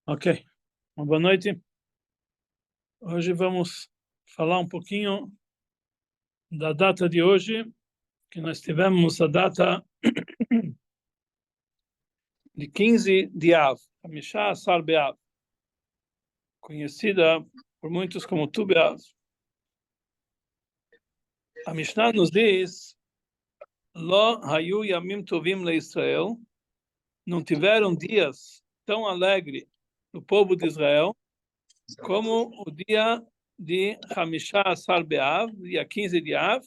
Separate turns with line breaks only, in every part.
Ok, uma boa noite. Hoje vamos falar um pouquinho da data de hoje, que nós tivemos a data de 15 de Av, Hamishah Asar Be'av, conhecida por muitos como Tu B'Av. A Mishnah nos diz: Lo hayu yamim tovim leIsrael, não tiveram dias tão alegres no povo de Israel como o dia de Hamishah Asar Be'av, dia 15 de Av,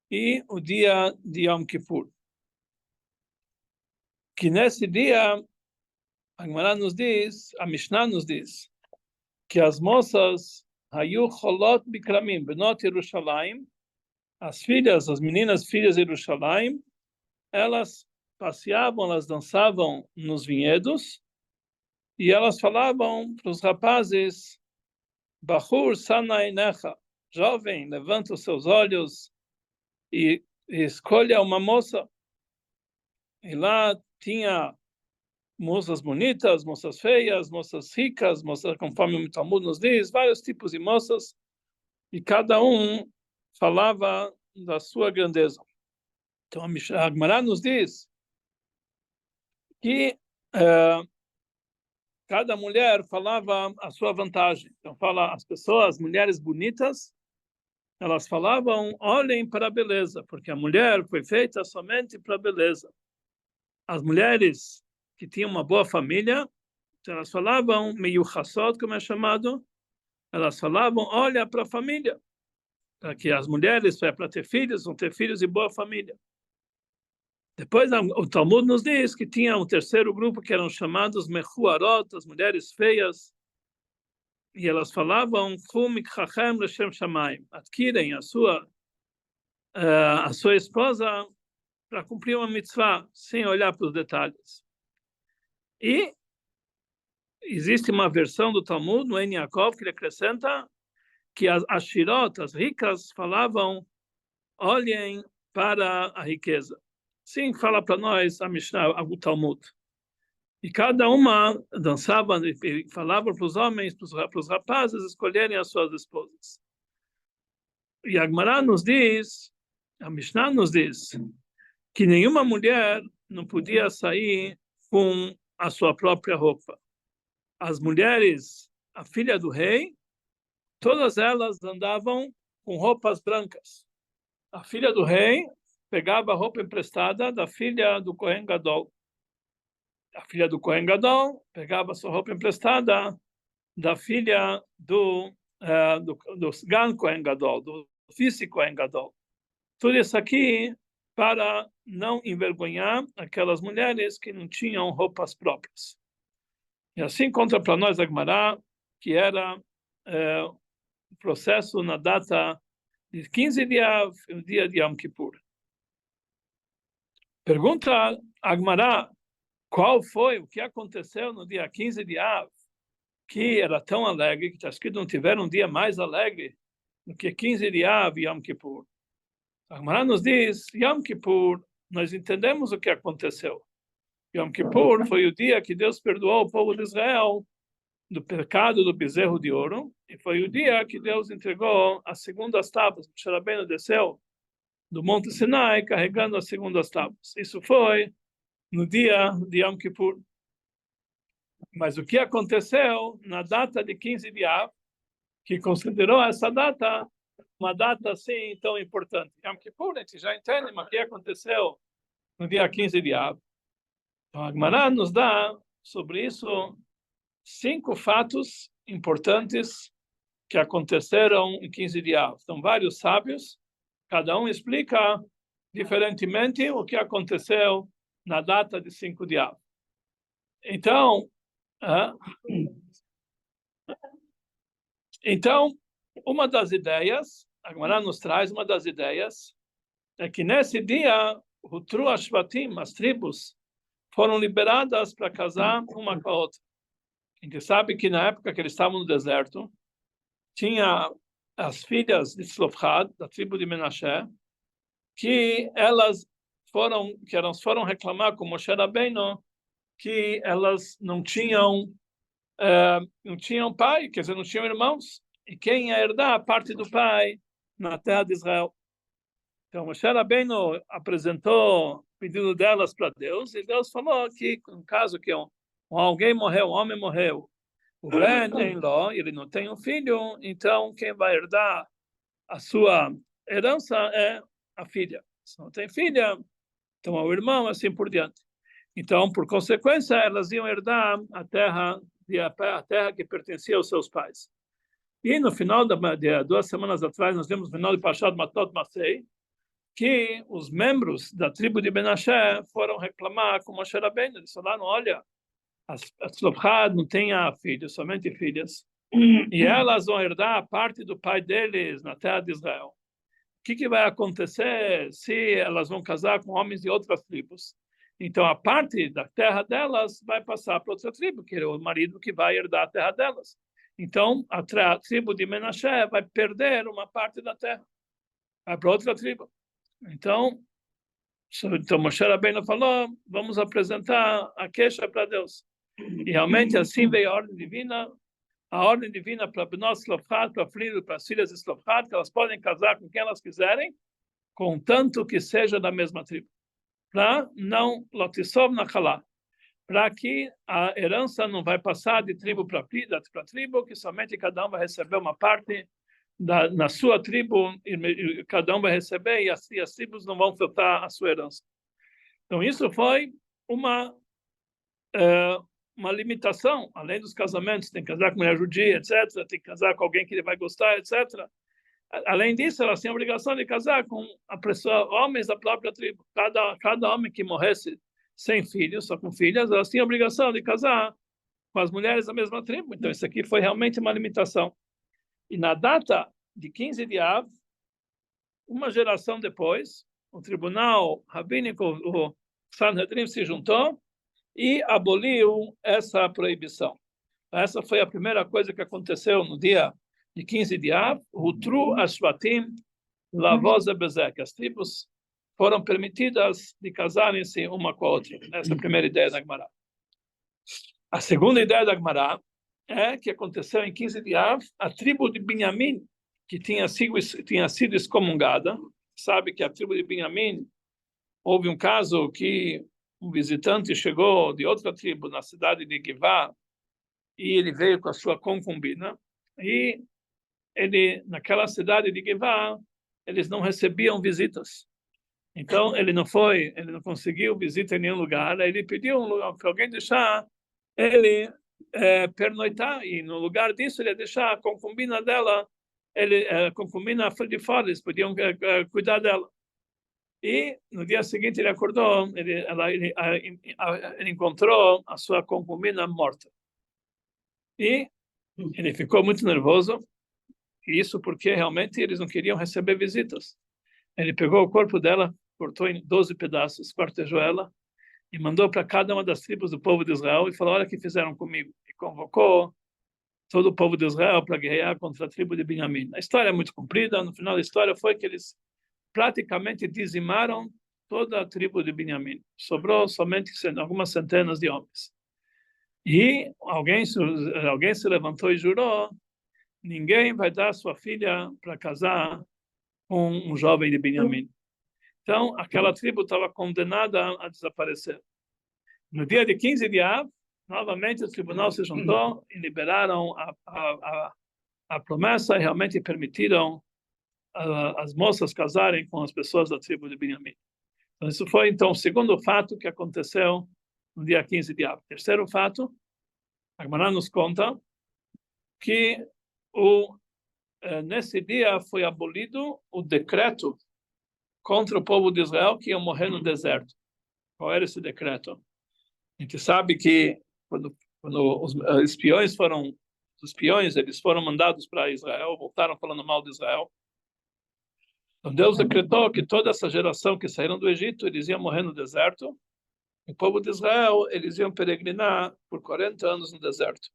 e o dia de Yom Kippur. Que nesse dia, a Gemara nos diz, a Mishnah nos diz, que as moças, Hayu Cholot Bikramim, Benot Yerushalayim, as filhas, as meninas filhas de Yerushalayim, elas passeavam, elas dançavam nos vinhedos, e elas falavam para os rapazes, Bahur Sanainecha, jovem, levanta os seus olhos e escolha uma moça. E lá tinha moças bonitas, moças feias, moças ricas, moças, conforme o Talmud nos diz, vários tipos de moças, e cada um falava da sua grandeza. Então a Gemara nos diz que cada mulher falava a sua vantagem. Então fala, as pessoas, as mulheres bonitas, elas falavam, olhem para a beleza, porque a mulher foi feita somente para a beleza. As mulheres que tinham uma boa família, elas falavam, meio chassot, como é chamado, elas falavam, olha para a família, para que as mulheres, para ter filhos, vão ter filhos de boa família. Depois o Talmud nos diz que tinha um terceiro grupo que eram chamados mechuarot, as mulheres feias, e elas falavam, adquirem a sua esposa para cumprir uma mitzvah, sem olhar para os detalhes. E existe uma versão do Talmud, no En Yaakov, que ele acrescenta que as ashirot, as ricas, falavam, olhem para a riqueza. Sim, fala para nós a Mishnah, o Talmud. E cada uma dançava e falava para os homens, para os rapazes, escolherem as suas esposas. E a Gemara nos diz, a Mishnah nos diz, que nenhuma mulher não podia sair com a sua própria roupa. As mulheres, a filha do rei, todas elas andavam com roupas brancas. A filha do rei pegava a roupa emprestada da filha do Kohen Gadol. A filha do Kohen Gadol pegava a sua roupa emprestada da filha do Sgan Kohen Gadol, do vice Kohen Gadol. Tudo isso aqui para não envergonhar aquelas mulheres que não tinham roupas próprias. E assim conta para nós a Gemara que era o processo na data de 15 de Av, o dia de Yom Kippur. Pergunta a Gemara, qual foi, o que aconteceu no dia 15 de Av, que era tão alegre, que está escrito não tiveram um dia mais alegre do que 15 de Av e Yom Kippur. A Gemara nos diz, Yom Kippur, nós entendemos o que aconteceu. Yom Kippur foi o dia que Deus perdoou o povo de Israel do pecado do bezerro de ouro, e foi o dia que Deus entregou as segundas tábuas. Moshe Rabbeinu desceu do Monte Sinai carregando as segundas tábuas. Isso foi no dia de Yom Kippur. Mas o que aconteceu na data de 15 de Av, que considerou essa data uma data assim tão importante? Yom Kippur, a gente já entende, mas o que aconteceu no dia 15 de Av? Então, a Gemara nos dá sobre isso 5 fatos importantes que aconteceram em 15 de Av. Então, vários sábios, cada um explica diferentemente o que aconteceu na data de 5 de Av. Então, uma das ideias, a Gemara nos traz uma das ideias, é que nesse dia, o Tru Ashvatim, as tribos, foram liberadas para casar uma com a outra. A gente sabe que na época que eles estavam no deserto, tinha as filhas de Tzlofchad, da tribo de Menashe, que elas foram reclamar com Moshe Rabbeinu que elas não tinham não tinham pai, quer dizer, não tinham irmãos. E quem ia herdar a parte do pai na terra de Israel? Então, Moshe Rabbeinu apresentou o pedido delas para Deus, e Deus falou que, no caso que alguém morreu, um homem morreu, o Ben em Ló, ele não tem um filho, então quem vai herdar a sua herança é a filha. Se não tem filha, então é o irmão, assim por diante. Então, por consequência, elas iam herdar a terra que pertencia aos seus pais. E no final de 2 semanas atrás, nós vimos no final de Parashat Matot Masei, que os membros da tribo de Menashe foram reclamar com Moshe Rabbeinu. Eles falaram, olha, as Tzlopchad não têm filhos, somente filhas, e elas vão herdar a parte do pai deles na terra de Israel. O que vai acontecer se elas vão casar com homens de outras tribos? Então, a parte da terra delas vai passar para outra tribo, que é o marido que vai herdar a terra delas. Então, a tribo de Menashe vai perder uma parte da terra, vai para outra tribo. Então, Moshe Rabbeinu falou, vamos apresentar a queixa para Deus. E realmente assim veio a ordem divina para nós, Tzlopchad, para as filhas de Tzlopchad, que elas podem casar com quem elas quiserem, contanto que seja da mesma tribo. Para não, Lotissov Nachalá, para que a herança não vai passar de tribo para tribo, que somente cada um vai receber uma parte na sua tribo, e cada um vai receber, e assim as tribos não vão faltar a sua herança. Então, isso foi uma limitação, além dos casamentos, tem que casar com mulher judia, etc., tem que casar com alguém que ele vai gostar, etc. Além disso, elas têm a obrigação de casar com homens da própria tribo. Cada homem que morresse sem filhos, só com filhas, elas tinham a obrigação de casar com as mulheres da mesma tribo. Então, isso aqui foi realmente uma limitação. E na data de 15 de Av, uma geração depois, o tribunal rabínico, o Sanhedrin, se juntou e aboliu essa proibição. Essa foi a primeira coisa que aconteceu no dia de 15 de Av, Hutru Ashvatim Lavoz Bezek. As tribos foram permitidas de casarem-se uma com a outra. Essa é a primeira ideia da Gemara. A segunda ideia da Gemara é que aconteceu em 15 de Av, a tribo de Binyamin, que tinha sido excomungada. Sabe que a tribo de Binyamin, houve um caso que um visitante chegou de outra tribo na cidade de Givá, e ele veio com a sua concubina, e naquela cidade de Givá, eles não recebiam visitas. Então, ele não conseguiu visita em nenhum lugar, aí ele pediu para alguém deixar ele pernoitar, e no lugar disso ele ia deixar a concubina dela, a concubina de fora, eles podiam cuidar dela. E no dia seguinte ele acordou, ele encontrou a sua concubina morta. E ele ficou muito nervoso, e isso porque realmente eles não queriam receber visitas. Ele pegou o corpo dela, cortou em 12 pedaços, quartejou ela, e mandou para cada uma das tribos do povo de Israel e falou, olha o que fizeram comigo. E convocou todo o povo de Israel para guerrear contra a tribo de Benjamim. A história é muito comprida, no final da história foi que eles praticamente dizimaram toda a tribo de Benjamim. Sobrou somente algumas centenas de homens. E alguém se levantou e jurou, ninguém vai dar sua filha para casar com um jovem de Benjamim. Então, aquela tribo estava condenada a desaparecer. No dia de 15 de Av, novamente o tribunal se juntou e liberaram a promessa e realmente permitiram as moças casarem com as pessoas da tribo de Benjamim. Então, isso foi, então, o segundo fato que aconteceu no dia 15 de Av. Terceiro fato, a Gemara nos conta que nesse dia foi abolido o decreto contra o povo de Israel que ia morrer no deserto. Qual era esse decreto? A gente sabe que quando os espiões eles foram mandados para Israel, voltaram falando mal de Israel. Então Deus decretou que toda essa geração que saíram do Egito, eles iam morrer no deserto. O povo de Israel, eles iam peregrinar por 40 anos no deserto.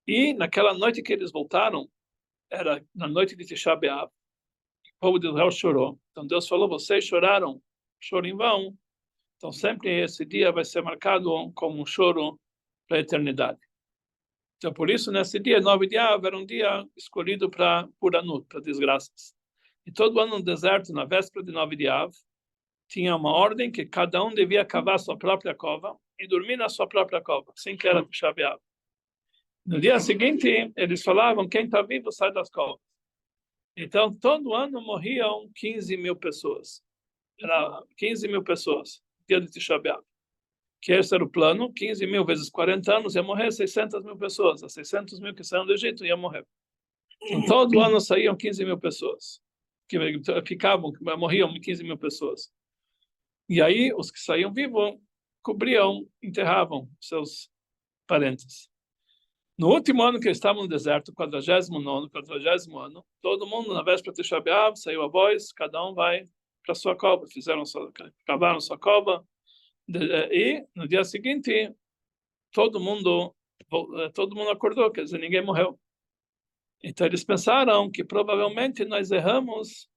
E naquela noite que eles voltaram, era na noite de Tisha B'Av, o povo de Israel chorou. Então Deus falou, vocês choraram, choro em vão. Então sempre esse dia vai ser marcado como um choro para a eternidade. Então, por isso, nesse dia, 9 de Av, era um dia escolhido para Puranut, para desgraças. E todo ano no deserto, na véspera de 9 de Av, tinha uma ordem que cada um devia cavar sua própria cova e dormir na sua própria cova, assim que era Tisha B'Av. No dia seguinte, eles falavam, quem está vivo sai das covas. Então, todo ano morriam 15 mil pessoas. Era 15 mil pessoas, dia de Tisha B'Av. Que esse era o plano, 15 mil vezes 40 anos, ia morrer 600 mil pessoas. As 600 mil que saíram do Egito iam morrer. Então, todo ano saíam 15 mil pessoas. Que morriam 15 mil pessoas. E aí, os que saíam vivos, cobriam, enterravam seus parentes. No último ano que eles estavam no deserto, 49º, 40º ano, todo mundo, na véspera de Tisha B'Av, saiu a voz, cada um vai para sua cova. Cavaram sua cova. E no dia seguinte, todo mundo acordou, quer dizer, ninguém morreu. Então eles pensaram que provavelmente nós erramos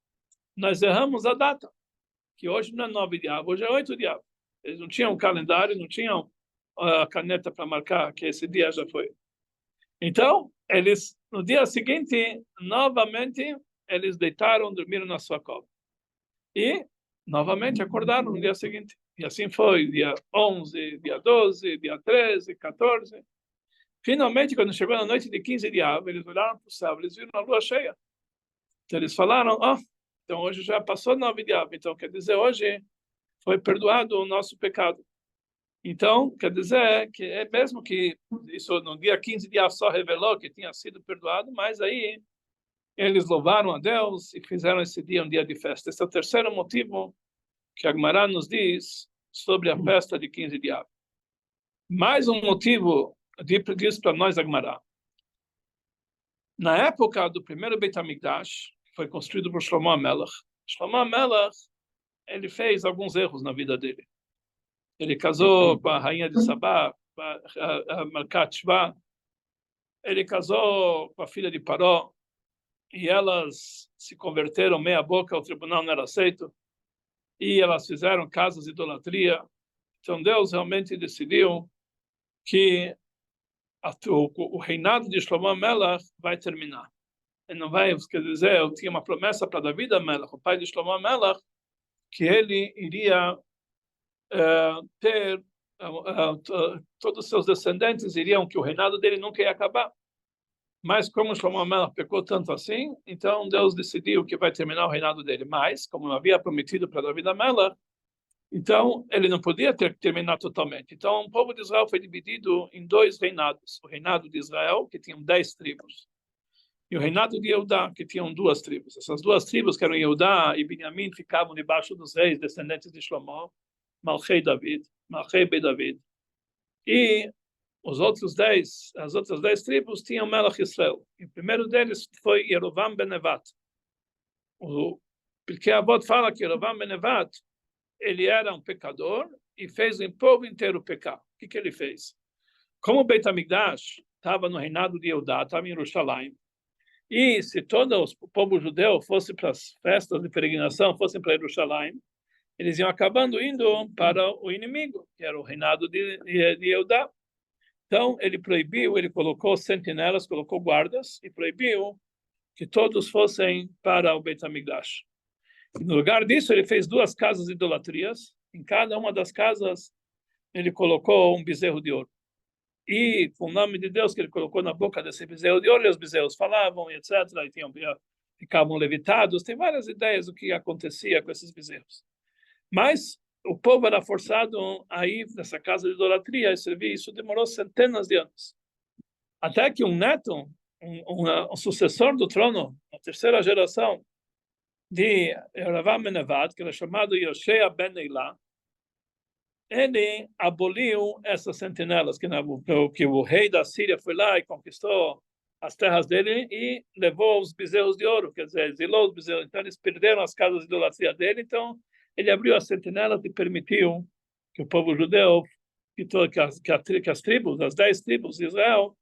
a data, que hoje não é 9 de Av, hoje é 8 de Av. Eles não tinham um calendário, não tinham a caneta para marcar que esse dia já foi. Então, eles, no dia seguinte, novamente, eles deitaram, dormiram na sua cova. E, novamente, acordaram no dia seguinte. E assim foi, dia 11, dia 12, dia 13, 14. Finalmente, quando chegou na noite de 15 de Av, eles olharam para o céu, eles viram a lua cheia. Então eles falaram, então hoje já passou 9 de Av, então quer dizer, hoje foi perdoado o nosso pecado. Então, quer dizer que é mesmo que isso no dia 15 de Av só revelou que tinha sido perdoado, mas aí eles louvaram a Deus e fizeram esse dia um dia de festa. Esse é o terceiro motivo que a Gemara nos diz sobre a festa de 15 de Av. Mais um motivo diz para nós a Gemara. Na época do primeiro Beit HaMikdash, que foi construído por Shlomo HaMelech, ele fez alguns erros na vida dele. Ele casou com a rainha de Sabá, a Malkat Shva. Ele casou com a filha de Paró, e elas se converteram meia boca, o tribunal não era aceito, e elas fizeram casas de idolatria. Então Deus realmente decidiu que o reinado de Shlomo HaMelech vai terminar. Ele não vai, quer dizer, eu tinha uma promessa para David HaMelech, o pai de Shlomo HaMelech, que ele iria ter todos os seus descendentes iriam, que o reinado dele nunca ia acabar. Mas como Shlomo HaMelech pecou tanto assim, então Deus decidiu que vai terminar o reinado dele. Mas, como havia prometido para David HaMelech, então ele não podia terminar totalmente. Então o povo de Israel foi dividido em dois reinados. O reinado de Israel, que tinha 10 tribos, e o reinado de Eudá, que tinham 2 tribos. Essas 2 tribos, que eram Eudá e Benjamim, ficavam debaixo dos reis, descendentes de Shlomo, Malchei Beit David. E as outras 10 tribos tinham Melech Israel. E o primeiro deles foi Yerovam ben Nevat. Porque a Avot fala que Yerovam ben Nevat, ele era um pecador e fez o povo inteiro pecar. O que ele fez? Como o Beit HaMikdash estava no reinado de Eudá, estava em Jerusalém, e se todo o povo judeu fosse para as festas de peregrinação, fossem para Jerusalém, eles iam acabando indo para o inimigo, que era o reinado de Eudá. Então, ele proibiu, ele colocou sentinelas, colocou guardas, e proibiu que todos fossem para o Beit HaMikdash. No lugar disso, ele fez 2 casas de idolatrias. Em cada uma das casas, ele colocou um bezerro de ouro. E com o nome de Deus que ele colocou na boca desse bezerro de ouro, e os bezerros falavam, etc. E ficavam levitados. Tem várias ideias do que acontecia com esses bezerros. Mas o povo era forçado a ir nessa casa de idolatria e servir. Isso demorou centenas de anos. Até que um neto, um sucessor do trono, a terceira geração de Yerovam ben Nevat, que era chamado Yoshea ben Eilah, ele aboliu essas sentinelas, que o rei da Síria foi lá e conquistou as terras dele e levou os bezerros de ouro, quer dizer, exilou os bezerros. Então eles perderam as casas de idolatria dele, então ele abriu as sentinelas e permitiu que o povo judeu, que as tribos, as 10 tribos de Israel,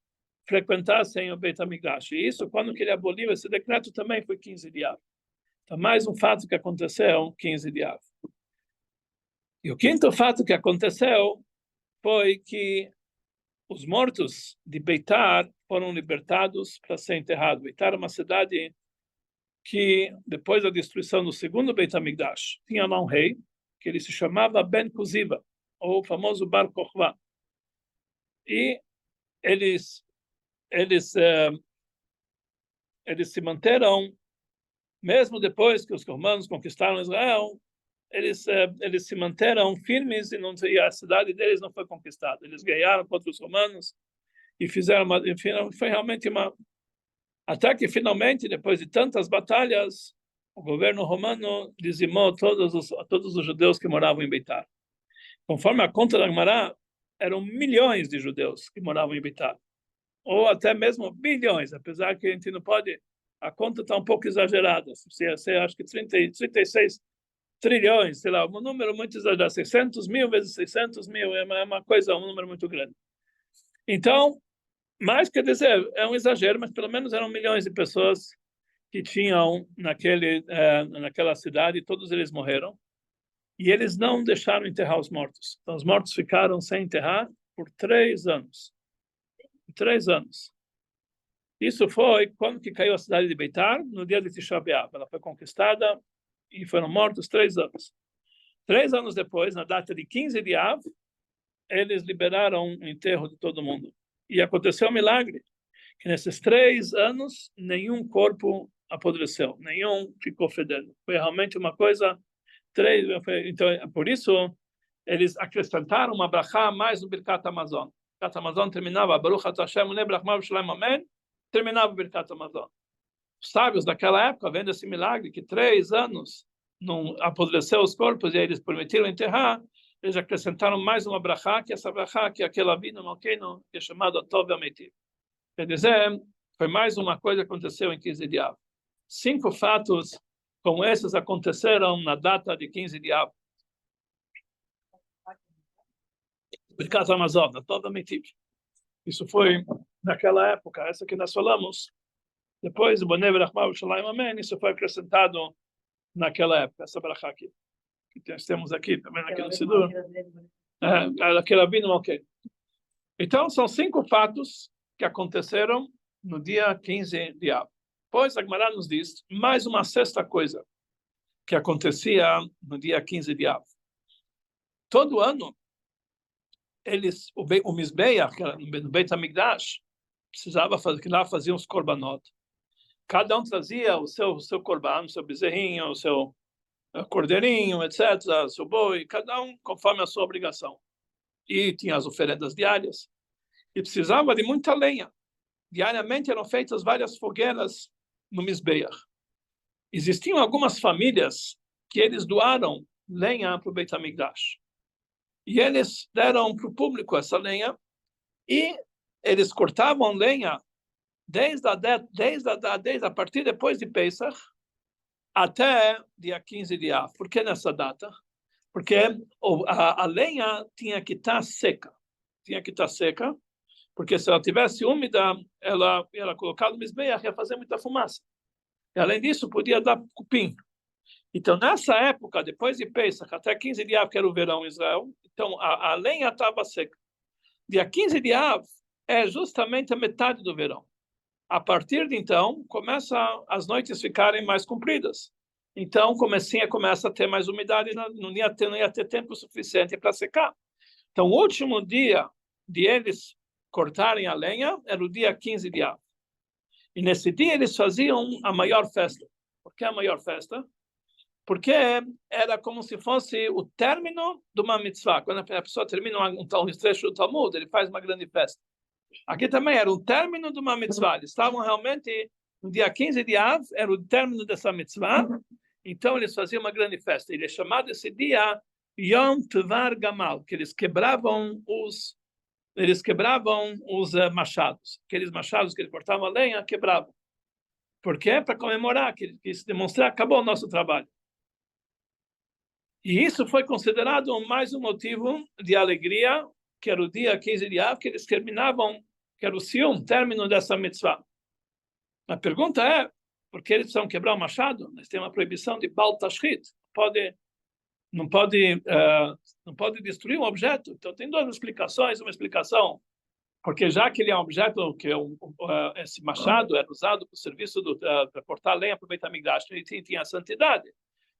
frequentassem o Beit HaMikdash. E isso, quando que ele aboliu esse decreto, também foi 15 de Av. Então, mais um fato que aconteceu 15 de Av. E o quinto fato que aconteceu foi que os mortos de Beitar foram libertados para ser enterrados. Beitar é uma cidade que, depois da destruição do segundo Beit HaMikdash, tinha lá um rei, que ele se chamava Ben Kuziba, ou o famoso Bar Kokhba. E eles se manteram, mesmo depois que os romanos conquistaram Israel, eles se manteram firmes e a cidade deles não foi conquistada. Eles ganharam contra os romanos e fizeram foi realmente uma... Até que, finalmente, depois de tantas batalhas, o governo romano dizimou todos os judeus que moravam em Beitar. Conforme a conta da Gemara, eram milhões de judeus que moravam em Beitar. Ou até mesmo bilhões, apesar que a gente não pode... A conta está um pouco exagerada. Acho que 36 trilhões, sei lá, um número muito exagerado. 600 mil vezes 600 mil é uma coisa, um número muito grande. Então, mais quer dizer, é um exagero, mas pelo menos eram milhões de pessoas que tinham naquela cidade, e todos eles morreram. E eles não deixaram enterrar os mortos. Então, os mortos ficaram sem enterrar por 3 anos. 3 anos. Isso foi quando que caiu a cidade de Beitar, no dia de Tisha B'Av. Ela foi conquistada e foram mortos 3 anos. 3 anos depois, na data de 15 de Av, eles liberaram o enterro de todo mundo. E aconteceu um milagre, que nesses 3 anos, nenhum corpo apodreceu, nenhum ficou fedendo. Foi realmente uma coisa... Então, por isso, eles acrescentaram uma brachá mais no Birkat Hamazon. Birkat Hamazon terminava, Baruch Atah Hashem, Nebrach Mav Shalem Amen, terminava o Birkat Hamazon. Os sábios daquela época, vendo esse milagre, que 3 anos não apodreceu os corpos e eles permitiram enterrar, eles acrescentaram mais uma brachá, que essa brachá, que é aquela vida malqueno, que é chamada Tov Ametiv. Quer dizer, foi mais uma coisa que aconteceu em 15 de Av. 5 fatos como esses aconteceram na data de 15 de Av. Birkat Hamazon, Tov Ametiv. Isso foi naquela época, essa que nós falamos. Depois, o Bonei Berachmav Shalom Amen, isso foi acrescentado naquela época, essa brachá aqui. Que nós temos aqui, também aqui no Sidur. Aquele abino, ok. Então, são 5 fatos que aconteceram no dia 15 de Av. Depois, a Gemara nos diz mais uma 6ª coisa que acontecia no dia 15 de Av. Todo ano, o Mizbeach, no Beit HaMikdash, precisava fazer, que lá faziam os korbanot. Cada um trazia o seu korban, o seu bezerrinho, o seu cordeirinho, etc., o seu boi, cada um conforme a sua obrigação. E tinha as oferendas diárias. E precisava de muita lenha. Diariamente eram feitas várias fogueiras no Mizbeach. Existiam algumas famílias que eles doaram lenha para o Beit HaMikdash. E eles deram para o público essa lenha e eles cortavam lenha desde a partir depois de Pesach até dia 15 de Av. Por que nessa data? Porque a lenha tinha que estar seca. Tinha que estar seca, porque se ela tivesse úmida, ela colocada no Mizbeach, ia fazer muita fumaça. E, além disso, podia dar cupim. Então, nessa época, depois de Pesach, até 15 de Av, que era o verão em Israel, então a lenha estava seca. Dia 15 de Av é justamente a metade do verão. A partir de então, começa as noites ficarem mais compridas. Então, começa a ter mais umidade, não ia ter tempo suficiente para secar. Então, o último dia de eles cortarem a lenha era o dia 15 de Av. E nesse dia eles faziam a maior festa. Por que a maior festa? Porque era como se fosse o término de uma mitzvah. Quando a pessoa termina um trecho do Talmud, ele faz uma grande festa. Aqui também era o término de uma mitzvah. Eles estavam realmente, no dia 15 de Av, era o término dessa mitzvah. Então eles faziam uma grande festa. Ele é chamado esse dia Yom Tvar Gamal, que eles quebravam os machados. Aqueles machados que eles cortavam a lenha, quebravam. Por quê? Para comemorar, que se demonstrar que acabou o nosso trabalho. E isso foi considerado mais um motivo de alegria, que era o dia 15 de Av, que eles terminavam, que era o término dessa mitzvah. A pergunta é, por que eles precisam quebrar o machado? Eles têm uma proibição de Bal Tashchit. Não pode destruir um objeto. Então, tem 2 explicações. Uma explicação porque já que ele é um objeto, que esse machado era usado para o serviço para cortar lenha para o Beit HaMikdash, ele tinha a santidade.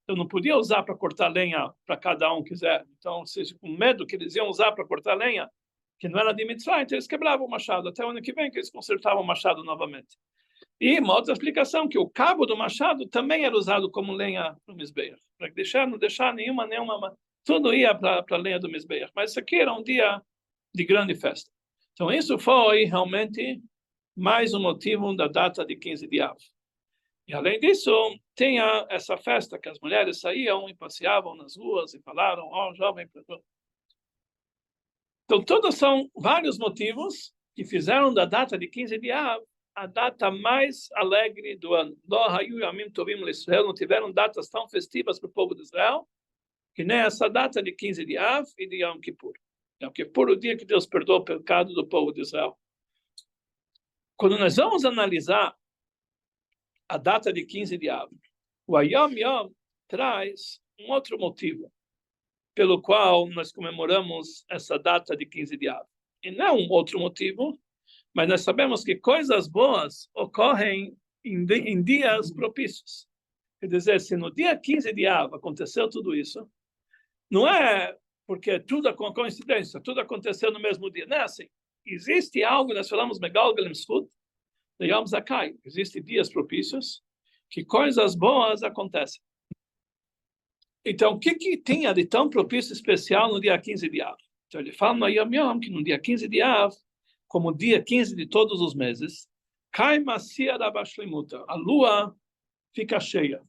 Então não podia usar para cortar lenha para cada um quiser. Então, com medo que eles iam usar para cortar lenha, que não era de mitzvah, então eles quebravam o machado. Até o ano que vem que eles consertavam o machado novamente. E uma outra explicação, que o cabo do machado também era usado como lenha no Mizbeach, para não deixar nenhuma, tudo ia para a lenha do Mizbeach. Mas isso aqui era um dia de grande festa. Então isso foi realmente mais um motivo da data de 15 de Av. E além disso, tinha essa festa que as mulheres saíam e passeavam nas ruas e falaram, jovem. Então todos são vários motivos que fizeram da data de 15 de Av a data mais alegre do ano. Não tiveram datas tão festivas para o povo de Israel, que nem essa data de 15 de Av e de Yom Kippur. Yom Kippur, o dia que Deus perdoou o pecado do povo de Israel. Quando nós vamos analisar a data de 15 de Av, o Yom Yom traz um outro motivo pelo qual nós comemoramos essa data de 15 de Av. E não um outro motivo, mas nós sabemos que coisas boas ocorrem em dias propícios. Quer dizer, se no dia 15 de Av aconteceu tudo isso, não é porque tudo é coincidência, tudo aconteceu no mesmo dia. Não é assim. Existe algo, nós falamos Megal Galim Zchut, de Yom Zakai. Existem dias propícios que coisas boas acontecem. Então, o que tinha de tão propício especial no dia 15 de Av? Então, ele fala no Yom Yom que no dia 15 de Av, como dia 15 de todos os meses, cai macia da Bashlimuta, a lua fica cheia.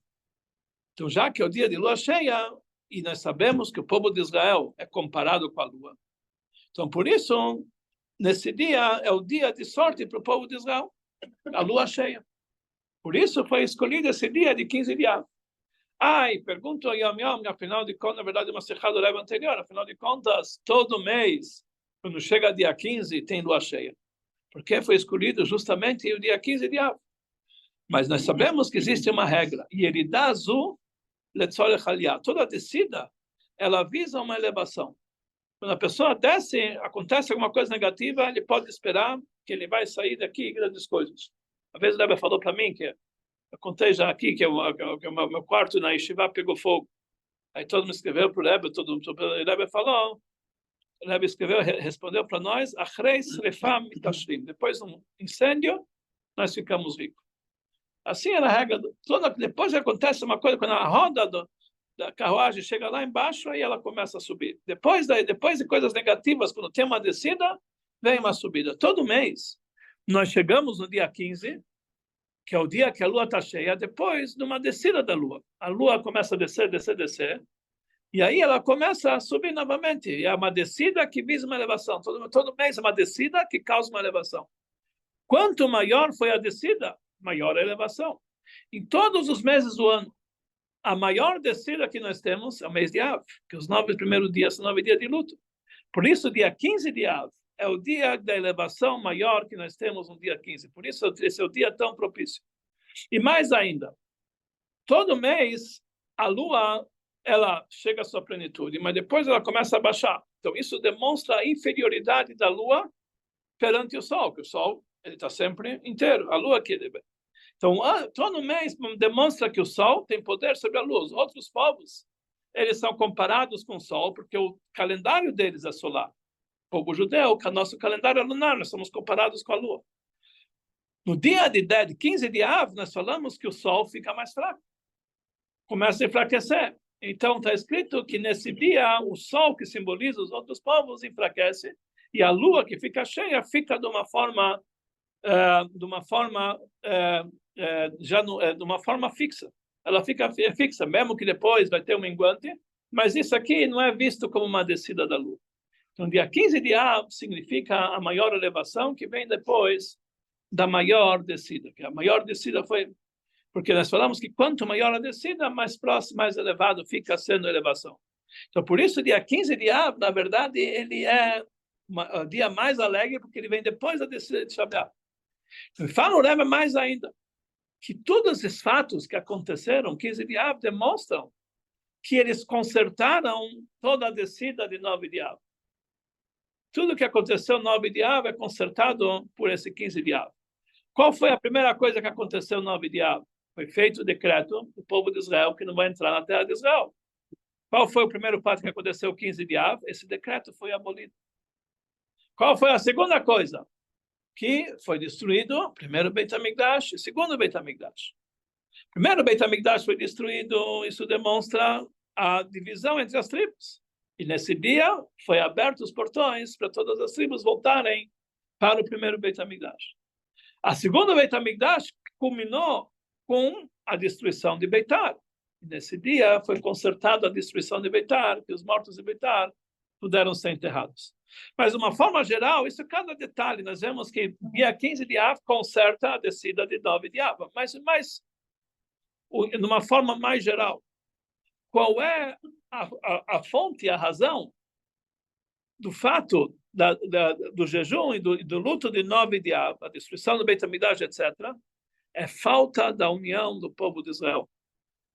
Então, já que é o dia de lua cheia, e nós sabemos que o povo de Israel é comparado com a lua. Então, por isso, nesse dia é o dia de sorte para o povo de Israel, a lua cheia. Por isso foi escolhido esse dia de 15 de Av. E pergunto ao Yom Yom, afinal de contas, na verdade, uma Sechá do Rebbe anterior, afinal de contas, todo mês, quando chega dia 15, tem lua cheia. Porque foi escolhido justamente o dia 15 de Av. Mas nós sabemos que existe uma regra. Yerida azul letzorech aliyah. Toda descida, ela visa uma elevação. Quando a pessoa desce, acontece alguma coisa negativa, ele pode esperar que ele vai sair daqui e grandes coisas. Uma vez o Rebbe falou para mim que eu contei já aqui que o meu quarto na Yeshiva pegou fogo. Aí todo mundo escreveu para o Rebbe, o Rebbe falou, o Rebbe escreveu, respondeu para nós, depois de um incêndio, nós ficamos ricos. Assim era a regra. Depois acontece uma coisa, quando a roda da carruagem chega lá embaixo, aí ela começa a subir. Depois de coisas negativas, quando tem uma descida, vem uma subida. Todo mês, nós chegamos no dia 15, que é o dia que a lua está cheia, depois de uma descida da lua. A lua começa a descer, e aí ela começa a subir novamente. E é uma descida que visa uma elevação. Todo mês é uma descida que causa uma elevação. Quanto maior foi a descida, maior a elevação. Em todos os meses do ano, a maior descida que nós temos é o mês de Av, que os 9 primeiros dias são 9 dias de luto. Por isso, dia 15 de Av é o dia da elevação maior que nós temos no dia 15. Por isso, esse é o dia tão propício. E mais ainda, todo mês, a lua, ela chega à sua plenitude, mas depois ela começa a baixar. Então, isso demonstra a inferioridade da lua perante o sol, que o sol ele está sempre inteiro. A lua aqui. Então, todo mês demonstra que o sol tem poder sobre a lua. Os outros povos, eles são comparados com o sol, porque o calendário deles é solar. O povo judeu, que o nosso calendário é lunar, nós somos comparados com a lua. No dia de 15 de Av, nós falamos que o sol fica mais fraco. Começa a enfraquecer. Então, está escrito que nesse dia, o sol que simboliza os outros povos enfraquece, e a lua que fica cheia fica de uma forma de uma forma fixa. Ela fica fixa, mesmo que depois vai ter um minguante, mas isso aqui não é visto como uma descida da lua. Então, dia 15 de Av significa a maior elevação que vem depois da maior descida. Que a maior descida foi porque nós falamos que quanto maior a descida, mais próximo, mais elevado fica sendo a elevação. Então, por isso, dia 15 de Av, na verdade, ele é o dia mais alegre, porque ele vem depois da descida de Shabbat. Fala o Rebbe mais ainda, que todos esses fatos que aconteceram, 15 de Av, demonstram que eles consertaram toda a descida de 9 de Av. tudo que aconteceu no 9 de Av é consertado por esse 15 de Av. Qual foi a primeira coisa que aconteceu no 9 de Av? Foi feito o decreto do povo de Israel que não vai entrar na terra de Israel. Qual foi o primeiro fato que aconteceu no 15 de Av? Esse decreto foi abolido. Qual foi a segunda coisa? Que foi destruído, primeiro Beit HaMikdash, segundo Beit HaMikdash. Primeiro Beit HaMikdash foi destruído, isso demonstra a divisão entre as tribos. E nesse dia foi abertos os portões para todas as tribos voltarem para o primeiro Beit HaMikdash. A segunda Beit HaMikdash culminou com a destruição de Beitar. E nesse dia foi consertada a destruição de Beitar, que os mortos de Beitar puderam ser enterrados. Mas, de uma forma geral, isso é cada detalhe. Nós vemos que dia 15 de Av conserta a descida de 9 de Av. Mas, de uma forma mais geral, qual é a fonte, a razão do fato do jejum e do luto de 9 de Av, a destruição do Beit HaMikdash, etc., é falta da união do povo de Israel.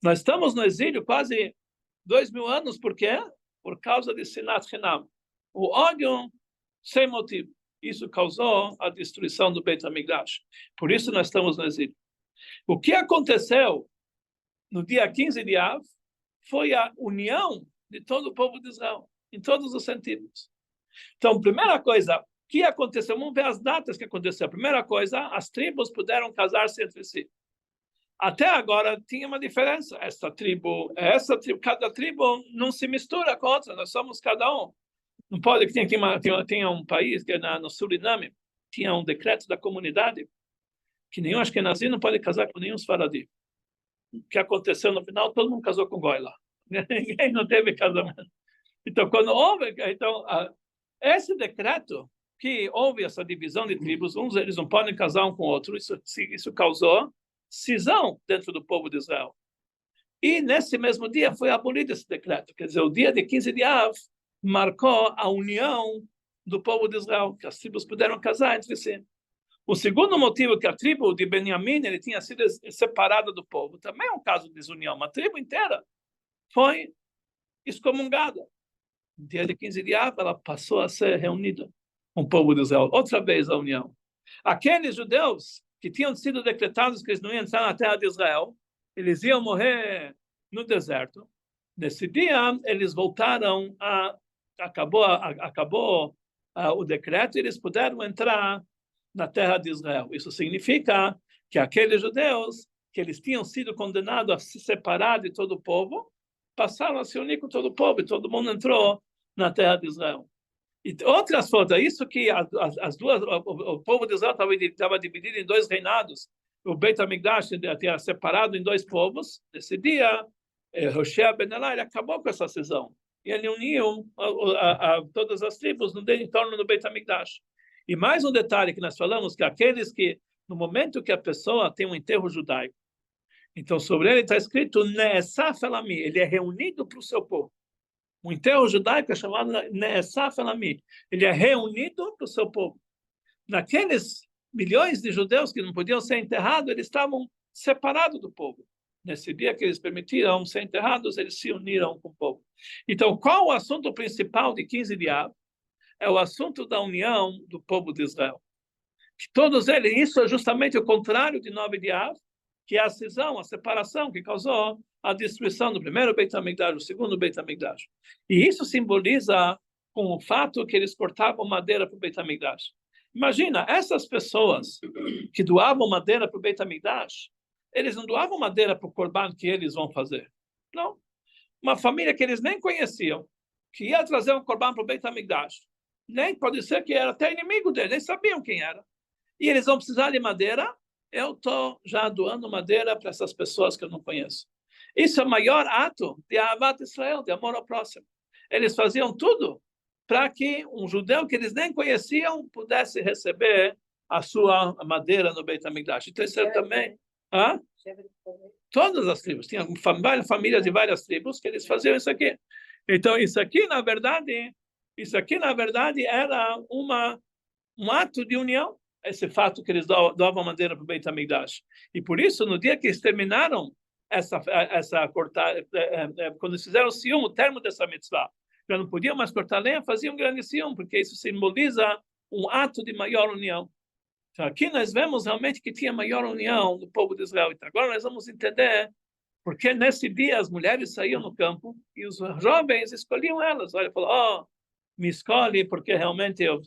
Nós estamos no exílio quase 2000 anos, por quê? Por causa de Sinat Chinam. O ódio sem motivo. Isso causou a destruição do Beit HaMikdash. Por isso nós estamos no exílio. O que aconteceu no dia 15 de Av foi a união de todo o povo de Israel, em todos os sentidos. Então, primeira coisa, o que aconteceu? Vamos ver as datas que aconteceu. Primeira coisa, as tribos puderam casar-se entre si. Até agora tinha uma diferença. Essa tribo, cada tribo não se mistura com a outra, nós somos cada um. Não pode, tinha um país, que no Suriname, tinha um decreto da comunidade, que nenhum Ashkenazi não pode casar com nenhum Sfaradi. O que aconteceu no final, todo mundo casou com Goi lá. Ninguém não teve casamento. Então, quando houve... esse decreto, que houve essa divisão de tribos, eles não podem casar um com o outro, isso causou cisão dentro do povo de Israel. E nesse mesmo dia foi abolido esse decreto. Quer dizer, o dia de 15 de Av marcou a união do povo de Israel, que as tribos puderam casar entre si. O segundo motivo que a tribo de Benjamim ele tinha sido separada do povo, também é um caso de desunião. Uma tribo inteira foi excomungada. No dia de 15 de Av, ela passou a ser reunida com o povo de Israel. Outra vez a união. Aqueles judeus que tinham sido decretados que eles não iam entrar na terra de Israel, eles iam morrer no deserto. Nesse dia, eles voltaram acabou o decreto e eles puderam entrar na terra de Israel. Isso significa que aqueles judeus que eles tinham sido condenados a se separar de todo o povo, passaram a se unir com todo o povo e todo mundo entrou na terra de Israel. E outras fotos, isso que o povo de Israel estava dividido em dois reinados. O Beit HaMikdash tinha separado em dois povos. Nesse dia, Hoshea ben Elá, ele acabou com essa cisão. E ele uniu todas as tribos em torno do Beit HaMikdash. E mais um detalhe que nós falamos, que aqueles que, no momento que a pessoa tem um enterro judaico, então sobre ele está escrito Ne'esaf Elami, ele é reunido para o seu povo. O enterro judaico é chamado Ne'esaf Elami, ele é reunido para o seu povo. Naqueles milhões de judeus que não podiam ser enterrados, eles estavam separados do povo. Nesse dia que eles permitiram ser enterrados, eles se uniram com o povo. Então, qual o assunto principal de 15 de Av? É o assunto da união do povo de Israel. Que todos eles, isso é justamente o contrário de 9 de Av, que é a cisão, a separação que causou a destruição do primeiro Beit HaMikdash, do segundo Beit HaMikdash. E isso simboliza com o fato que eles cortavam madeira para o Beit HaMikdash. Imagina, essas pessoas que doavam madeira para o Beit HaMikdash, eles não doavam madeira para o Corban que eles vão fazer. Não. Uma família que eles nem conheciam, que ia trazer um Corban para o Beit HaMikdash, nem pode ser que era até inimigo deles, nem sabiam quem era. E eles vão precisar de madeira, eu estou já doando madeira para essas pessoas que eu não conheço. Isso é o maior ato de Ahavat Israel, de amor ao próximo. Eles faziam tudo para que um judeu que eles nem conheciam pudesse receber a sua madeira no Beit HaMikdash. Então isso é também... Todas as tribos. Tinham famílias de várias tribos que eles faziam isso aqui. Então isso aqui, na verdade, era um ato de união. Esse fato que eles doavam madeira para o Beit HaMikdash. E por isso, no dia que eles terminaram essa cortar, quando eles fizeram o termo dessa mitzvah, Já não podiam mais cortar lenha, faziam grande Sião, porque isso simboliza um ato de maior união. Então, aqui nós vemos realmente que tinha maior união do povo de Israel. Então, agora nós vamos entender porque nesse dia as mulheres saíam no campo e os jovens escolhiam elas. Olha, falou, me escolhe porque realmente eu...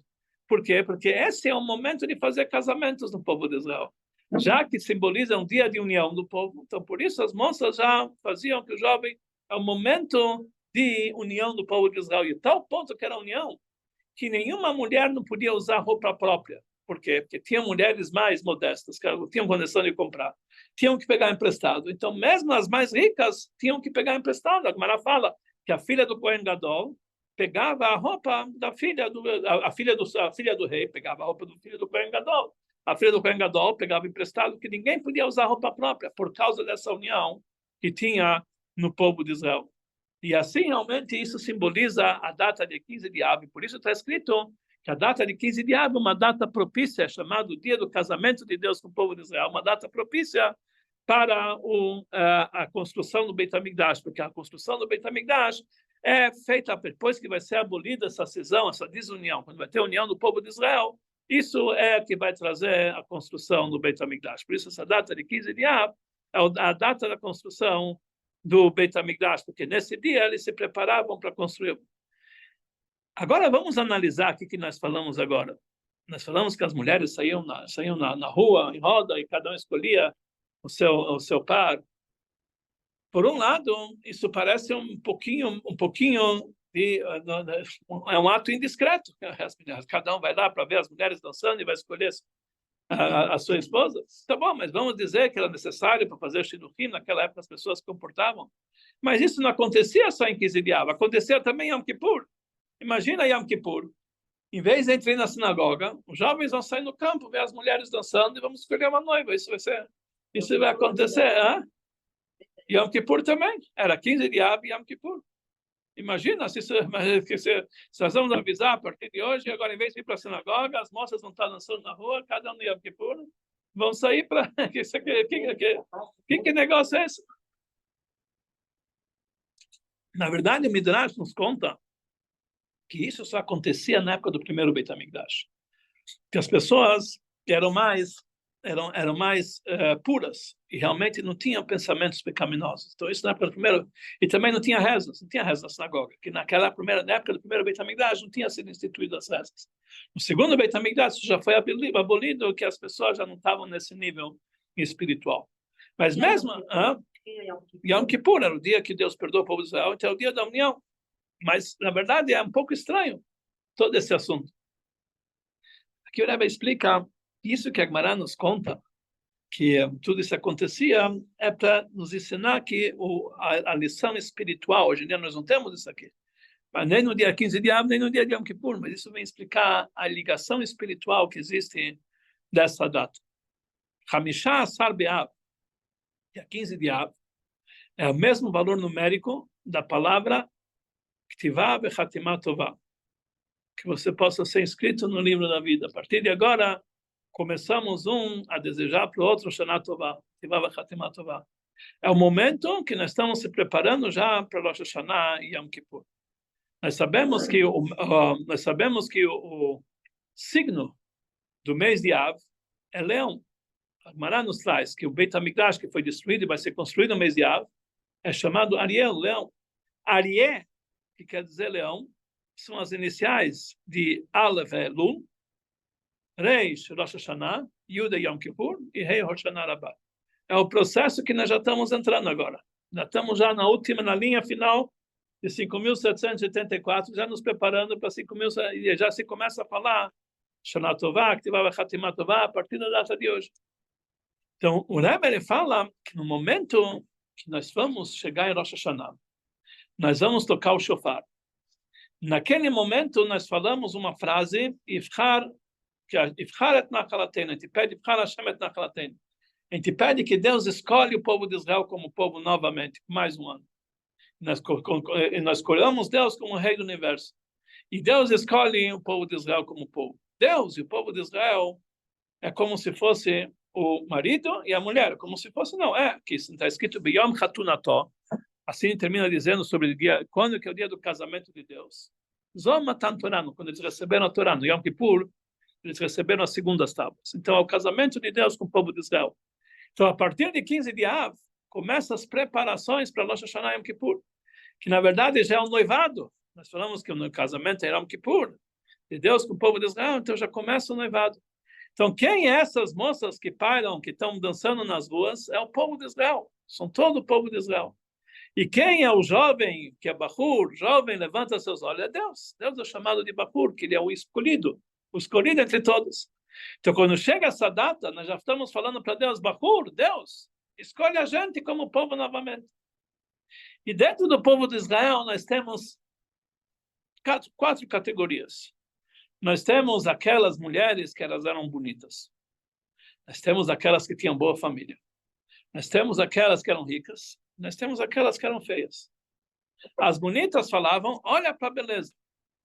Por quê? Porque esse é o momento de fazer casamentos no povo de Israel. Já que simboliza um dia de união do povo, então por isso as moças já faziam que o jovem é o momento de união do povo de Israel. E tal ponto que era a união, que nenhuma mulher não podia usar roupa própria. Por quê? Porque tinham mulheres mais modestas, que tinham condição de comprar. Tinham que pegar emprestado. Então, mesmo as mais ricas tinham que pegar emprestado. A Gemara fala que a filha do Kohen Gadol pegava a roupa da filha do, a filha do rei, pegava a roupa do filho do Kohen Gadol. A filha do Kohen Gadol pegava emprestado, que ninguém podia usar roupa própria, por causa dessa união que tinha no povo de Israel. E assim, realmente, isso simboliza a data de 15 de Av. Por isso está escrito que a data de 15 de Av é uma data propícia, chamada dia do casamento de Deus com o povo de Israel, uma data propícia para a construção do Beit HaMikdash, porque a construção do Beit HaMikdash é feita depois que vai ser abolida essa cisão, essa desunião, quando vai ter a união do povo de Israel. Isso é que vai trazer a construção do Beit HaMikdash. Por isso, essa data de 15 de Av é a data da construção do Beit HaMikdash, porque nesse dia eles se preparavam para construir. Agora vamos analisar o que nós falamos agora. Nós falamos que as mulheres saíam na rua, em roda, e cada um escolhia o seu par. Por um lado, isso parece um pouquinho de, é um ato indiscreto. Cada um vai lá para ver as mulheres dançando e vai escolher a sua esposa. Tá bom, mas vamos dizer que era necessário para fazer shidduchim. Naquela época as pessoas se comportavam. Mas isso não acontecia só em 15 de Av, acontecia também em Yom Kippur. Imagina Yom Kippur. Em vez de entrar na sinagoga, os jovens vão sair no campo, ver as mulheres dançando e vamos escolher uma noiva. Isso vai acontecer, hein? Yom Kippur também. Era 15 de Av e Yom Kippur. Imagina se nós vamos avisar a partir de hoje, agora em vez de ir para a sinagoga, as moças vão estar dançando na rua, cada um no Yom Kippur, vão sair para... Que negócio é esse? Na verdade, o Midrash nos conta que isso só acontecia na época do primeiro Beit HaMikdash. Que as pessoas eram mais puras e realmente não tinham pensamentos pecaminosos. Então, isso na época do primeiro... E também não tinha rezas na sinagoga, que na época do primeiro Beit HaMikdash não tinha sido instituído as rezas. No segundo Beit HaMikdash já foi abolido, que as pessoas já não estavam nesse nível espiritual. Mas mesmo... Yom Kippur era o dia que Deus perdoou o povo de Israel, então é o dia da união. Mas, na verdade, é um pouco estranho todo esse assunto. Aqui o Rebbe explica isso que a Gemara nos conta, que tudo isso acontecia, é para nos ensinar que a lição espiritual, hoje em dia nós não temos isso aqui, mas nem no dia 15 de Av, nem no dia de Yom Kippur, mas isso vem explicar a ligação espiritual que existe dessa data. Hamishah Asar Be'av, dia 15 de Av, é o mesmo valor numérico da palavra Ktivah Bechatimah Tovah, que você possa ser inscrito no livro da vida. A partir de agora, começamos a desejar para o outro Shana Tovah, Ktivah Bechatimah Tovah. É o momento que nós estamos se preparando já para Rosh Hashanah e Yom Kippur. Nós sabemos que o signo do mês de Av é leão. A Gemara nos traz que o Beit HaMikdash, que foi destruído e vai ser construído no mês de Av, é chamado Ariel, leão. Arié, que quer dizer leão, são as iniciais de Aleph, Elul, Reish, Rosh Hashanah, Yud, Yom Kippur e Rei, Rosh Hashanah Rabbah. É o processo que nós já estamos entrando agora. Já estamos na linha final de 5.784, já nos preparando para 5.000, e já se começa a falar Shana Tovah, Ktivah Bechatimah Tovah, a partir da data de hoje. Então, o Rebbe ele fala que no momento que nós vamos chegar em Rosh Hashanah, nós vamos tocar o shofar. Naquele momento, nós falamos uma frase, Ifchar et nachalateinu, a gente pede Ifchar Hashem et nachalateinu. A gente pede que Deus escolhe o povo de Israel como povo novamente, mais um ano. Nós escolhemos Deus como rei do universo. E Deus escolhe o povo de Israel como povo. Deus e o povo de Israel é como se fosse o marido e a mulher, como se fosse, não, que está escrito Biyom Chatunató, Assim termina dizendo sobre o dia, quando que é o dia do casamento de Deus. Zom Matan Torah, quando eles receberam a Torá, no Yom Kippur, eles receberam as segundas tábuas. Então, é o casamento de Deus com o povo de Israel. Então, a partir de 15 de Av, começam as preparações para Rosh Hashanah e Yom Kippur, que na verdade já é um noivado. Nós falamos que o casamento é Yom Kippur, de Deus com o povo de Israel, então já começa o noivado. Então, quem é essas moças que pairam, que estão dançando nas ruas? É o povo de Israel. São todo o povo de Israel. E quem é o jovem, que é Bahur, jovem, levanta seus olhos? É Deus. Deus é chamado de Bahur, que ele é o escolhido entre todos. Então, quando chega essa data, nós já estamos falando para Deus, Bahur, Deus, escolhe a gente como povo novamente. E dentro do povo de Israel, nós temos quatro categorias. Nós temos aquelas mulheres que elas eram bonitas. Nós temos aquelas que tinham boa família. Nós temos aquelas que eram ricas. Nós temos aquelas que eram feias. As bonitas falavam, olha para a beleza.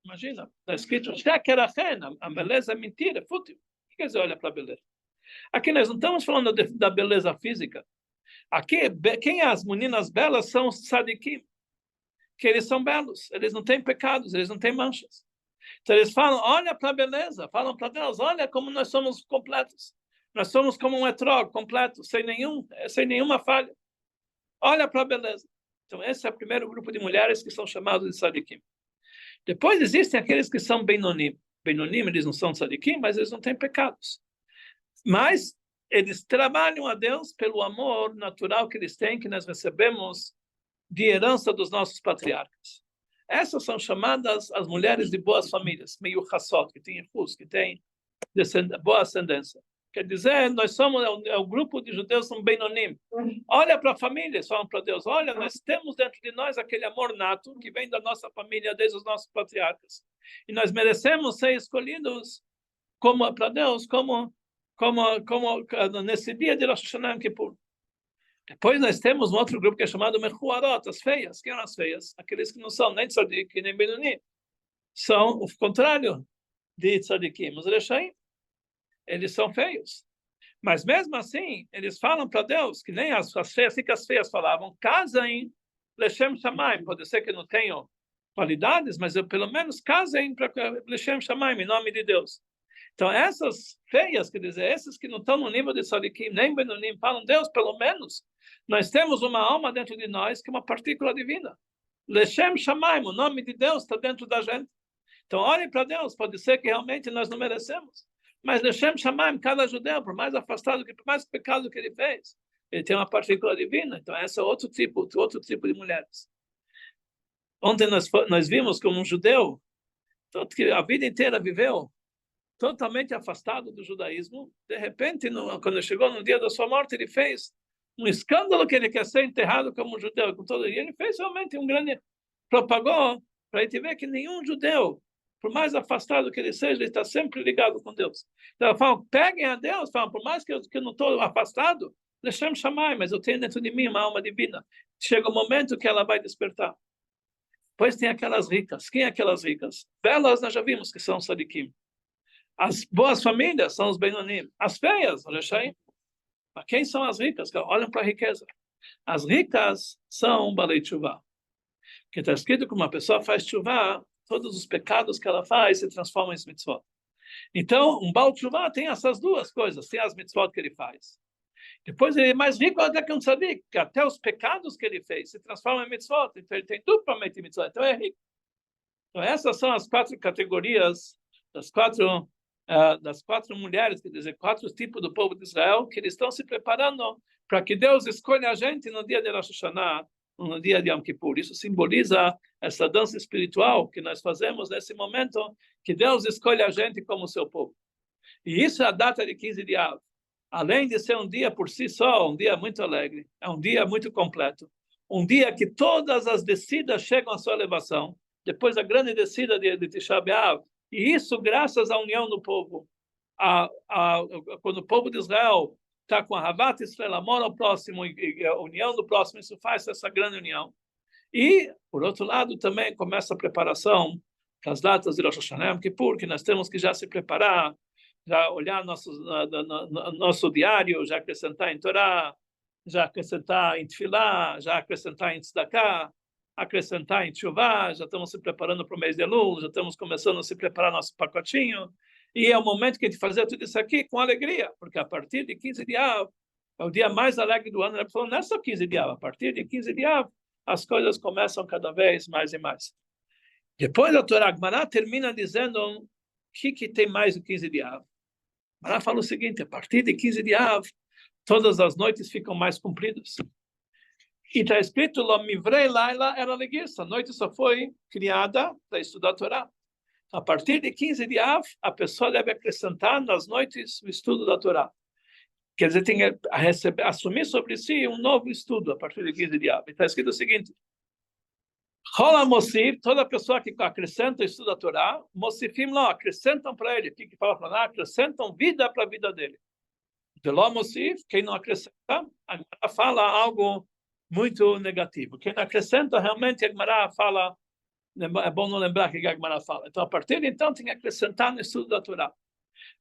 Imagina, está escrito, a beleza é mentira, é fútil. O que quer dizer olha para a beleza? Aqui nós não estamos falando da beleza física. Aqui, quem é as meninas belas são os tzadikim, que eles são belos, eles não têm pecados, eles não têm manchas. Então eles falam, olha para a beleza, falam para Deus, olha como nós somos completos. Nós somos como um etrog completo, sem nenhuma falha. Olha para a beleza. Então esse é o primeiro grupo de mulheres que são chamados de tzadikim. Depois existem aqueles que são Beinonim. Beinonim, eles não são tzadikim, mas eles não têm pecados. Mas eles trabalham a Deus pelo amor natural que eles têm, que nós recebemos de herança dos nossos patriarcas. Essas são chamadas as mulheres de boas famílias, meio chassot, que têm rus, que têm boa ascendência. Quer dizer, nós somos o grupo de judeus são Beinonim. Olha para a família, falam para Deus, olha, nós temos dentro de nós aquele amor nato que vem da nossa família, desde os nossos patriarcas. E nós merecemos ser escolhidos como para Deus, como nesse dia de Rosh Hashanah Yom Kippur. Depois nós temos um outro grupo que é chamado Mechuarot, as feias. Quem são as feias? Aqueles que não são nem tzadik, nem Beinonim. São o contrário de tzadikim. Os Rechaim, eles são feios. Mas mesmo assim, eles falam para Deus, que nem as feias, assim que as feias falavam, casem Leshem Shamayim. Pode ser que não tenham qualidades, mas pelo menos casem para Leshem Shamayim, em nome de Deus. Então, essas feias, quer dizer, essas que não estão no nível de tzadikim, nem Beinonim, falam, Deus, pelo menos, nós temos uma alma dentro de nós que é uma partícula divina. Leshem Shamayim, o nome de Deus está dentro da gente. Então, olhem para Deus, pode ser que realmente nós não merecemos. Mas Leshem Shamayim, cada judeu, por mais afastado, por mais pecado que ele fez, ele tem uma partícula divina. Então, esse é outro tipo de mulheres. Ontem nós vimos como um judeu, que a vida inteira viveu totalmente afastado do judaísmo, de repente, quando chegou no dia da sua morte, ele fez um escândalo que ele quer ser enterrado como um judeu. E ele fez realmente um grande... propagou para a gente ver que nenhum judeu, por mais afastado que ele seja, ele está sempre ligado com Deus. Então, eu falo, peguem a Deus, falam, por mais que eu não estou afastado, deixem chamar, mas eu tenho dentro de mim uma alma divina. Chega o momento que ela vai despertar. Depois tem aquelas ricas. Quem é aquelas ricas? Belas nós já vimos que são sadikim. As boas famílias são os Beinonim. As feias, olha aí. Mas quem são as ricas? Olham para a riqueza. As ricas são Balei Teshuvah. Que está escrito que uma pessoa faz Teshuvah, todos os pecados que ela faz se transformam em mitzvot. Então, um Baal Teshuvah tem essas duas coisas. Tem as mitzvot que ele faz. Depois ele é mais rico até que um tzadik, que até os pecados que ele fez se transformam em mitzvot. Então ele tem duplamente mitzvot. Então é rico. Então essas são as quatro categorias das quatro mulheres, quer dizer, quatro tipos do povo de Israel, que eles estão se preparando para que Deus escolha a gente no dia de Rosh Hashanah, no dia de Yom Kippur. Isso simboliza essa dança espiritual que nós fazemos nesse momento, que Deus escolhe a gente como seu povo. E isso é a data de 15 de Av. Além de ser um dia por si só, um dia muito alegre, é um dia muito completo, um dia que todas as descidas chegam à sua elevação, depois da grande descida de Tisha B'Av, e isso graças à união do povo. Quando o povo de Israel está com a Havat Israel, amor ao próximo, e a união do próximo, isso faz essa grande união. E, por outro lado, também começa a preparação para as datas de Rosh Hashanah Yom Kippur, que nós temos que já se preparar, já olhar nosso diário, já acrescentar em Torá, já acrescentar em Tefilá, já acrescentar em Tzedakah, acrescentar em Teshuvah, já estamos se preparando para o mês de Elul, já estamos começando a se preparar nosso pacotinho, e é o momento que a gente fazer tudo isso aqui com alegria, porque a partir de 15 de Av, é o dia mais alegre do ano. Ele falou, não é só 15 de Av, a partir de 15 de Av, as coisas começam cada vez mais e mais. Depois a Torá Gemara termina dizendo o que tem mais do 15 de Av. Gemara fala o seguinte, a partir de 15 de Av, todas as noites ficam mais compridas. E está escrito, Lo mivrei laila era leguiça. A noite só foi criada para estudar a Torá. A partir de 15 de Av, a pessoa deve acrescentar nas noites o estudo da Torá. Quer dizer, tem que assumir sobre si um novo estudo a partir de 15 de Av. Está escrito o seguinte, Rola Mosif, toda pessoa que acrescenta o estudo da Torá, Mosifim lá, acrescentam para ele, o que fala para lá? Acrescentam vida para a vida dele. De lá Mosif, quem não acrescenta, a Gemara fala algo muito negativo. Quem não acrescenta, realmente a Gemara fala, é bom não lembrar o que a Gemara fala. Então, a partir de então, tem que acrescentar no estudo da Torá.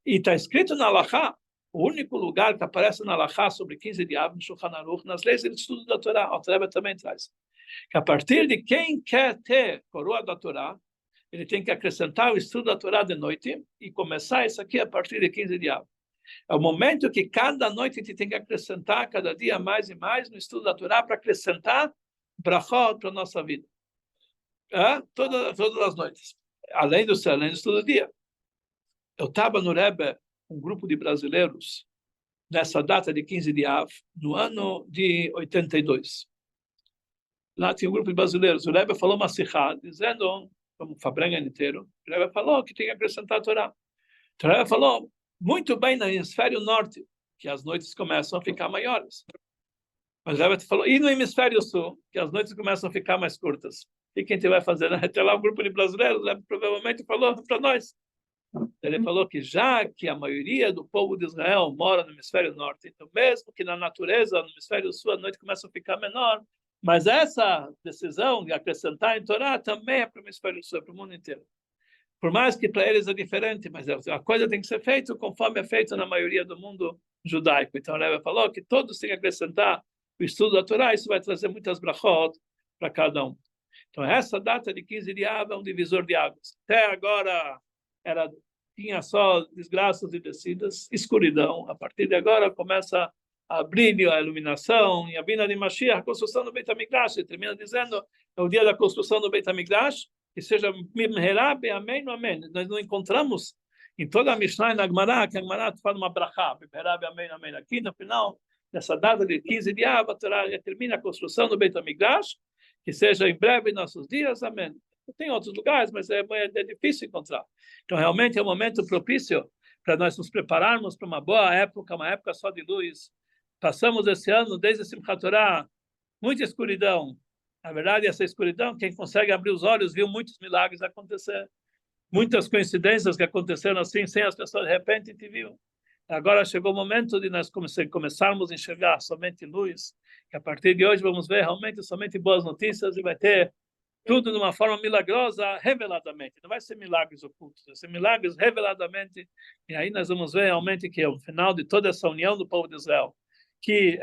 E está escrito na Halachá, o único lugar que aparece na Halachá sobre 15 de Av, no Shulchan Aruch, nas leis do estudo da Torá, o Rebbe também traz. Que a partir de quem quer ter coroa da Torá, ele tem que acrescentar o estudo da Torá de noite e começar isso aqui a partir de 15 de Av. É o momento que cada noite a gente tem que acrescentar cada dia mais e mais no estudo da Torá para acrescentar brachot para a nossa vida. Todas as noites. Além do estudo do dia. Eu estava no Rebbe, um grupo de brasileiros, nessa data de 15 de Av, no ano de 82. Lá tinha um grupo de brasileiros. O Rebbe falou uma sichá, dizendo, como o Fabrenga inteiro, o Rebbe falou que tem que acrescentar a Torá. O Rebbe falou, muito bem no hemisfério norte, que as noites começam a ficar maiores. Mas o Rebbe falou, e no hemisfério sul, que as noites começam a ficar mais curtas. O que a gente vai fazer? Até lá um grupo de brasileiros, o Rebbe provavelmente falou para nós. Ele falou que já que a maioria do povo de Israel mora no hemisfério norte, então mesmo que na natureza, no hemisfério sul, a noite começa a ficar menor, mas essa decisão de acrescentar em Torá também é para o hemisfério sul, é para o mundo inteiro. Por mais que para eles é diferente, mas a coisa tem que ser feita conforme é feito na maioria do mundo judaico. Então, o Rebbe falou que todos têm que acrescentar o estudo da Torá, isso vai trazer muitas brachot para cada um. Então, essa data de 15 de Av é um divisor de águas. Até agora tinha só desgraças e descidas, escuridão. A partir de agora começa a brilho, a iluminação, e a vinda de Mashiach, a construção do Beit HaMikdash. Ele termina dizendo, é o dia da construção do Beit HaMikdash, que seja Mimherá, Amém, Amém. Nós não encontramos em toda a Mishnah e na Gemara, que a Gemara faz uma brachá, Mimherá, Amém, Amém. Aqui no final, nessa data de 15 de Av, a Torá termina a construção do Beit HaMikdash, que seja em breve em nossos dias, Amém. Tem outros lugares, mas é difícil encontrar. Então, realmente é um momento propício para nós nos prepararmos para uma boa época, uma época só de luz. Passamos esse ano, desde Simchat Torah, muita escuridão. Na verdade, essa escuridão, quem consegue abrir os olhos, viu muitos milagres acontecer. Muitas coincidências que aconteceram assim, sem as pessoas, de repente, te viu. Agora chegou o momento de nós começarmos a enxergar somente luz, que a partir de hoje vamos ver realmente somente boas notícias e vai ter tudo de uma forma milagrosa, reveladamente. Não vai ser milagres ocultos, vai ser milagres reveladamente. E aí nós vamos ver realmente que é o final de toda essa união do povo de Israel, que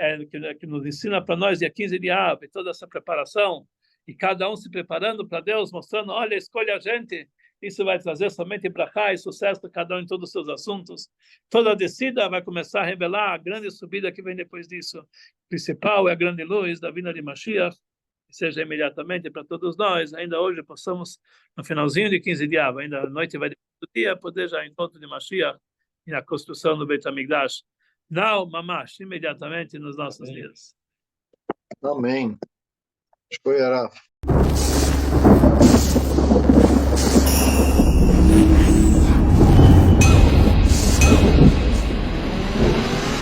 nos ensina para nós dia 15 de Av, e toda essa preparação, e cada um se preparando para Deus, mostrando, olha, escolha a gente. Isso vai trazer somente brachá e sucesso para cada um em todos os seus assuntos. Toda a descida vai começar a revelar a grande subida que vem depois disso. O principal é a grande luz da vinda de Mashiach, que seja imediatamente para todos nós. Ainda hoje possamos, no finalzinho de 15 de Av, ainda a noite vai depois do dia, poder já encontro de Mashiach e a construção do Beit HaMikdash. Não, mamash, imediatamente nos nossos dias.
Amém. Escolherá.